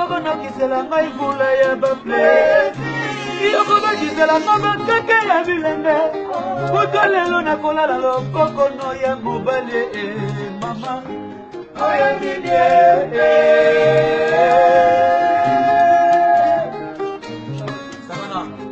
Yokono kisela ngai vula ya baplesi. Yokono kisela ngai keke ya bilenge. Kuto lelo nakolala lokokono ya mobali mama. Oya nini Savana.